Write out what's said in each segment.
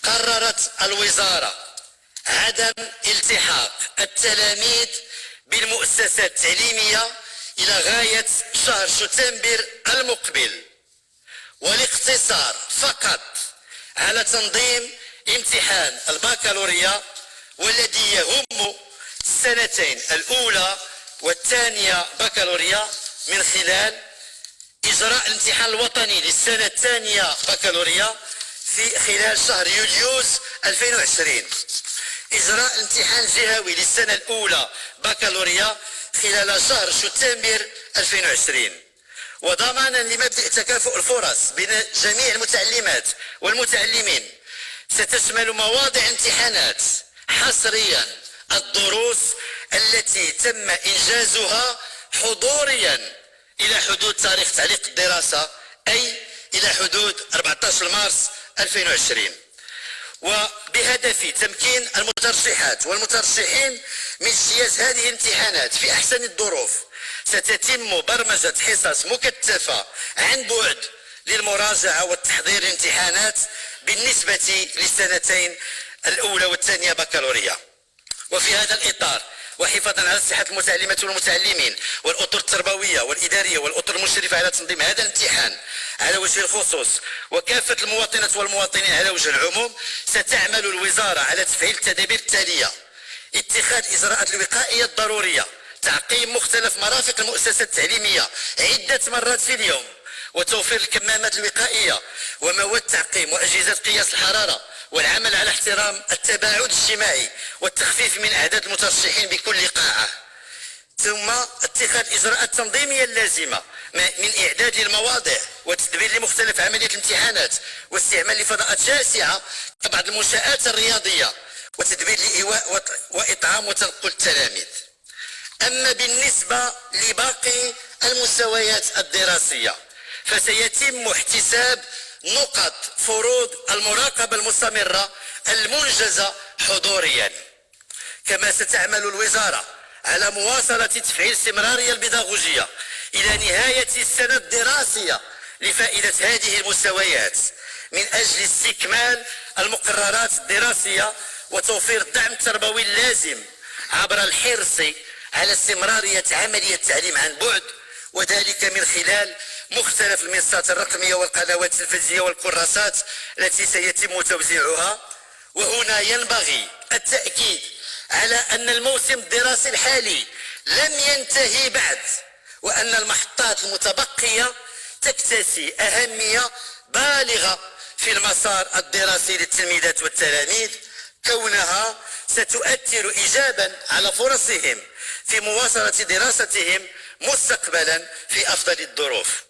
قررت الوزارة عدم التحاق التلاميذ بالمؤسسات التعليمية إلى غاية شهر شتنبر المقبل، والاقتصار فقط على تنظيم امتحان البكالوريا والذي يهم السنتين الأولى والثانية بكالوريا من خلال إجراء الامتحان الوطني للسنة الثانية بكالوريا في خلال شهر يوليوز 2020، إجراء الامتحان الجهوي للسنة الأولى بكالوريا خلال شهر شتنبر 2020، وضمانا لمبدأ تكافؤ الفرص بين جميع المتعلمات والمتعلمين ستشمل مواضع امتحانات حصريا الدروس التي تم إنجازها حضوريا إلى حدود تاريخ تعليق الدراسة، أي إلى حدود 14 مارس 2020، وبهدف تمكين المترشحات والمترشحين من اجتياز هذه الامتحانات في أحسن الظروف. ستتم برمجة حصص مكثفة عن بعد للمراجعة والتحضير للامتحانات بالنسبة للسنتين الأولى والثانية بكالوريا. وفي هذا الإطار وحفاظا على صحة المتعلمات والمتعلمين والأطر التربوية والإدارية والأطر المشرفة على تنظيم هذا الامتحان على وجه الخصوص وكافة المواطنات والمواطنين على وجه العموم، ستعمل الوزارة على تفعيل التدابير التالية: اتخاذ الإجراءات الوقائية الضرورية، تعقيم مختلف مرافق المؤسسات التعليمية عدة مرات في اليوم، وتوفير الكمامات الوقائية ومواد تعقيم وأجهزة قياس الحرارة، والعمل على احترام التباعد الاجتماعي والتخفيف من أعداد المترشحين بكل قاعة، ثم اتخاذ الإجراءات التنظيمية اللازمة من إعداد للمواضع وتدبير لمختلف عمليات الامتحانات واستعمال لفضاءات شاسعة كبعض المنشآت الرياضية وتدبير لإيواء وإطعام وتنقل التلاميذ. أما بالنسبة لباقي المستويات الدراسية فسيتم احتساب نقط فروض المراقبة المستمرة المنجزة حضوريا. كما ستعمل الوزارة على مواصلة تفعيل استمرارية البيداغوجية إلى نهاية السنة الدراسية لفائدة هذه المستويات من أجل استكمال المقررات الدراسية وتوفير الدعم التربوي اللازم عبر الحرص على استمرارية عملية التعليم عن بعد، وذلك من خلال مختلف المنصات الرقمية والقنوات التلفزيونية والكراسات التي سيتم توزيعها. وهنا ينبغي التأكيد على أن الموسم الدراسي الحالي لم ينتهي بعد، وأن المحطات المتبقية تكتسي أهمية بالغة في المسار الدراسي للتلميذات والتلاميذ، كونها ستؤثر إيجابا على فرصهم في مواصلة دراستهم مستقبلا في أفضل الظروف.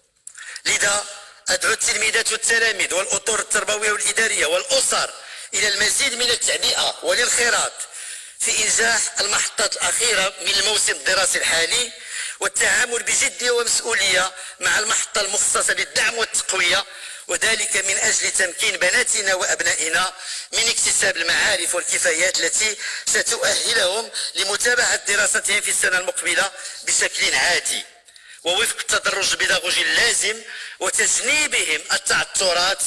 لذا أدعو التلميذات والتلاميذ والأطر التربوية والإدارية والأسر إلى المزيد من التعبئة والانخراط في إنجاح المحطات الأخيرة من الموسم الدراسي الحالي، والتعامل بجدية ومسؤولية مع المحطة المخصصة للدعم والتقوية، وذلك من أجل تمكين بناتنا وأبنائنا من اكتساب المعارف والكفايات التي ستؤهلهم لمتابعة دراستهم في السنة المقبلة بشكل عادي ووفق التدرج البيداغوجي اللازم، وتجنيبهم التعثرات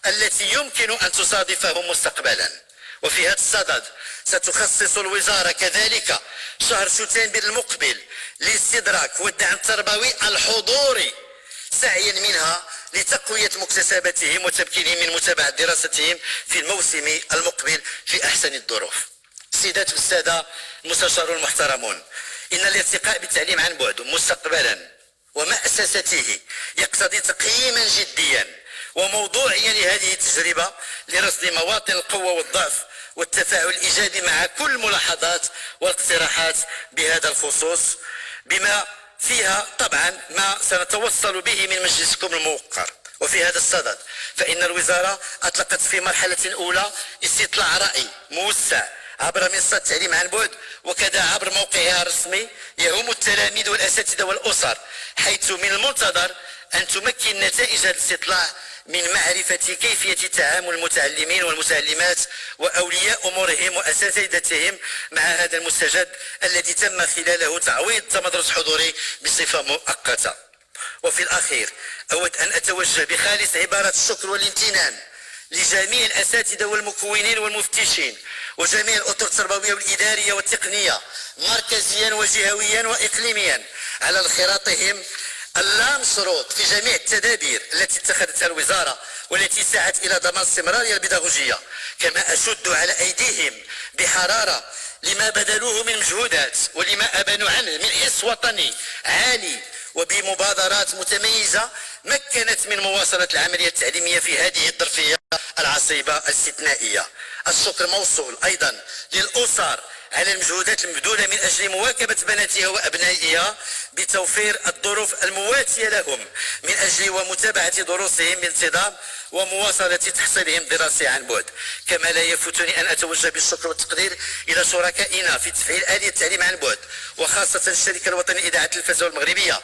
التي يمكن أن تصادفهم مستقبلا. وفي هذا الصدد ستخصص الوزارة كذلك شهر شتنبر المقبل للاستدراك والدعم التربوي الحضوري، سعيا منها لتقوية مكتسباتهم وتمكينهم من متابعة دراستهم في الموسم المقبل في أحسن الظروف. سيدات والسادة المستشارون المحترمون، إن الارتقاء بالتعليم عن بعد مستقبلا ومأسسته يقتضي تقييما جديا وموضوعيا لهذه التجربة لرصد مواطن القوة والضعف والتفاعل الإيجابي مع كل الملاحظات والاقتراحات بهذا الخصوص، بما فيها طبعا ما سنتوصل به من مجلسكم الموقر. وفي هذا الصدد فإن الوزارة أطلقت في مرحلة أولى استطلاع رأي موسع عبر منصة التعليم عن بعد وكذا عبر موقعها الرسمي يهم التلاميذ والأساتذة والأسر، حيث من المنتظر أن تمكن نتائج هذا الاستطلاع من معرفة كيفية تعامل المتعلمين والمتعلمات وأولياء أمورهم وأساتذتهم مع هذا المستجد الذي تم خلاله تعويض التمدرس الحضوري بصفة مؤقتة. وفي الأخير أود أن أتوجه بخالص عبارة الشكر والامتنان لجميع الأساتذة والمكونين والمفتشين وجميع الأطر التربوية والإدارية والتقنية مركزيا وجهويا وإقليميا على انخراطهم اللامشروط في جميع التدابير التي اتخذتها الوزارة والتي سعت إلى ضمان استمرارية البيداغوجية. كما أشد على أيديهم بحرارة لما بذلوه من مجهودات ولما أبانوا عنه من حس وطني عالي وبمبادرات متميزة مكنت من مواصلة العملية التعليمية في هذه الظرفية العصيبة الاستثنائية. الشكر موصول أيضا للأسر على المجهودات المبذولة من أجل مواكبة بناتها وأبنائها بتوفير الظروف المواتية لهم من أجل ومتابعة دروسهم بانتظام ومواصلة تحصيلهم الدراسي عن بعد. كما لا يفوتني أن أتوجه بالشكر والتقدير إلى شركائنا في تفعيل آلية التعليم عن بعد وخاصة الشركة الوطنية لإذاعة التلفزة المغربية